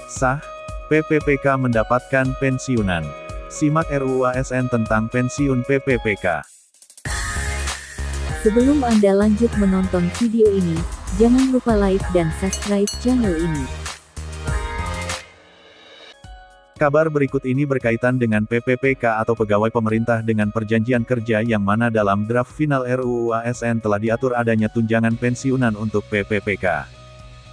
Sah, PPPK mendapatkan pensiunan. Simak RUU ASN tentang pensiun PPPK. Sebelum Anda lanjut menonton video ini, jangan lupa like dan subscribe channel ini. Kabar berikut ini berkaitan dengan PPPK atau Pegawai Pemerintah dengan Perjanjian Kerja yang mana dalam draft final RUU ASN telah diatur adanya tunjangan pensiunan untuk PPPK.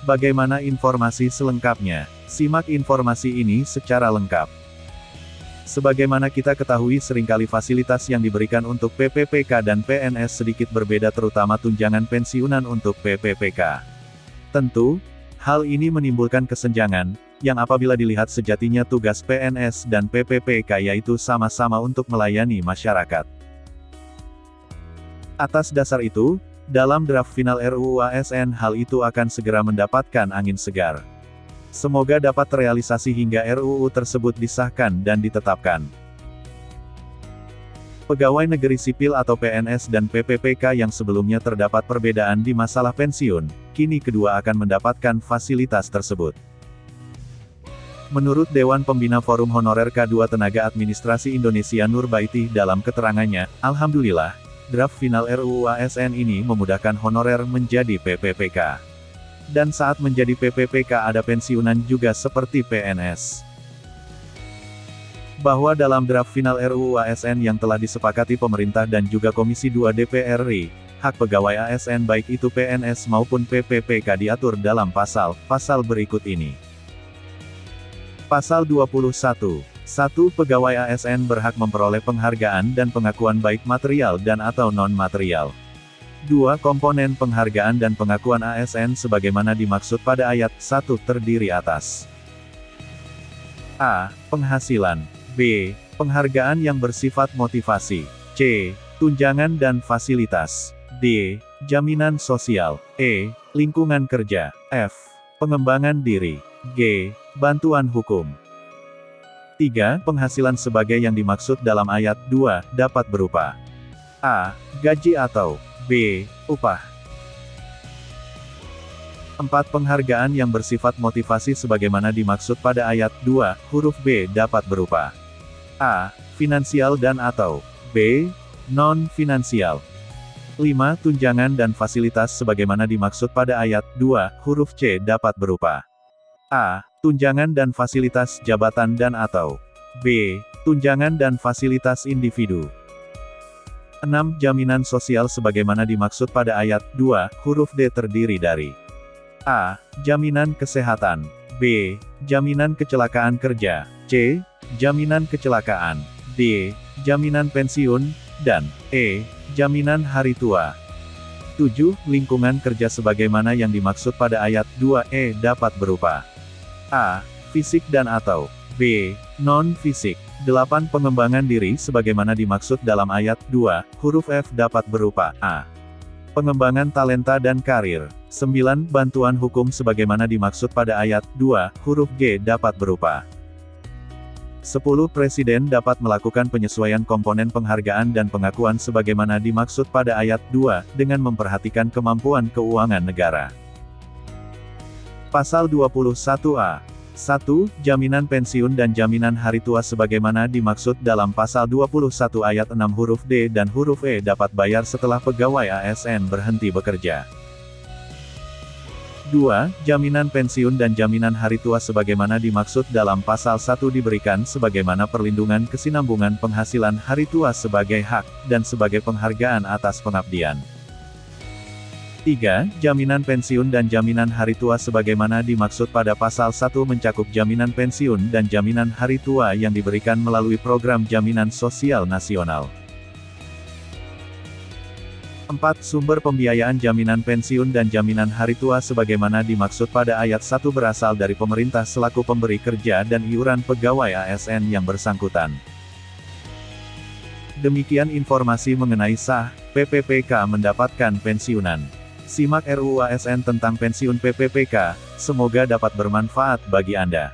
Bagaimana informasi selengkapnya? Simak informasi ini secara lengkap. Sebagaimana kita ketahui seringkali fasilitas yang diberikan untuk PPPK dan PNS sedikit berbeda terutama tunjangan pensiunan untuk PPPK. Tentu, hal ini menimbulkan kesenjangan, yang apabila dilihat sejatinya tugas PNS dan PPPK yaitu sama-sama untuk melayani masyarakat. Atas dasar itu, dalam draft final RUU ASN hal itu akan segera mendapatkan angin segar. Semoga dapat terrealisasi hingga RUU tersebut disahkan dan ditetapkan. Pegawai negeri sipil atau PNS dan PPPK yang sebelumnya terdapat perbedaan di masalah pensiun, kini kedua akan mendapatkan fasilitas tersebut. Menurut Dewan Pembina Forum Honorer K2 Tenaga Administrasi Indonesia Nurbaiti dalam keterangannya, Alhamdulillah, draft final RUU ASN ini memudahkan honorer menjadi PPPK. Dan saat menjadi PPPK ada pensiunan juga seperti PNS. Bahwa dalam draft final RUU ASN yang telah disepakati pemerintah dan juga Komisi 2 DPR RI, hak pegawai ASN baik itu PNS maupun PPPK diatur dalam pasal berikut ini. Pasal 21. 1. Pegawai ASN berhak memperoleh penghargaan dan pengakuan baik material dan atau non-material. 2. Komponen penghargaan dan pengakuan ASN sebagaimana dimaksud pada ayat 1 terdiri atas A. Penghasilan. B. Penghargaan yang bersifat motivasi. C. Tunjangan dan fasilitas. D. Jaminan sosial. E. Lingkungan kerja. F. Pengembangan diri. G. Bantuan hukum. 3. Penghasilan sebagai yang dimaksud dalam ayat 2, dapat berupa A. Gaji atau B. Upah. 4. Penghargaan yang bersifat motivasi sebagaimana dimaksud pada ayat 2, huruf B dapat berupa A. Finansial dan atau B. Non-finansial. 5. Tunjangan dan fasilitas sebagaimana dimaksud pada ayat 2, huruf C dapat berupa A. Tunjangan dan fasilitas jabatan dan atau B. Tunjangan dan fasilitas individu. 6. Jaminan sosial sebagaimana dimaksud pada ayat 2, huruf D terdiri dari A. Jaminan kesehatan. B. Jaminan kecelakaan kerja. C. Jaminan kecelakaan. D. Jaminan pensiun. Dan E. Jaminan hari tua. 7. Lingkungan kerja sebagaimana yang dimaksud pada ayat 2E dapat berupa A. Fisik dan atau B. Non-fisik. 8. Pengembangan diri sebagaimana dimaksud dalam ayat 2, huruf F dapat berupa A. Pengembangan talenta dan karir. 9. Bantuan hukum sebagaimana dimaksud pada ayat 2, huruf G dapat berupa 10. Presiden dapat melakukan penyesuaian komponen penghargaan dan pengakuan sebagaimana dimaksud pada ayat 2, dengan memperhatikan kemampuan keuangan negara. Pasal 21A. 1. Jaminan pensiun dan jaminan hari tua sebagaimana dimaksud dalam pasal 21 ayat 6 huruf D dan huruf E dapat bayar setelah pegawai ASN berhenti bekerja. 2. Jaminan pensiun dan jaminan hari tua sebagaimana dimaksud dalam pasal 1 diberikan sebagaimana perlindungan kesinambungan penghasilan hari tua sebagai hak, dan sebagai penghargaan atas pengabdian. 3. Jaminan pensiun dan jaminan hari tua sebagaimana dimaksud pada pasal 1 mencakup jaminan pensiun dan jaminan hari tua yang diberikan melalui program jaminan sosial nasional. 4. Sumber pembiayaan jaminan pensiun dan jaminan hari tua sebagaimana dimaksud pada ayat 1 berasal dari pemerintah selaku pemberi kerja dan iuran pegawai ASN yang bersangkutan. Demikian informasi mengenai sah, PPPK mendapatkan pensiunan. Simak RUU ASN tentang pensiun PPPK, semoga dapat bermanfaat bagi Anda.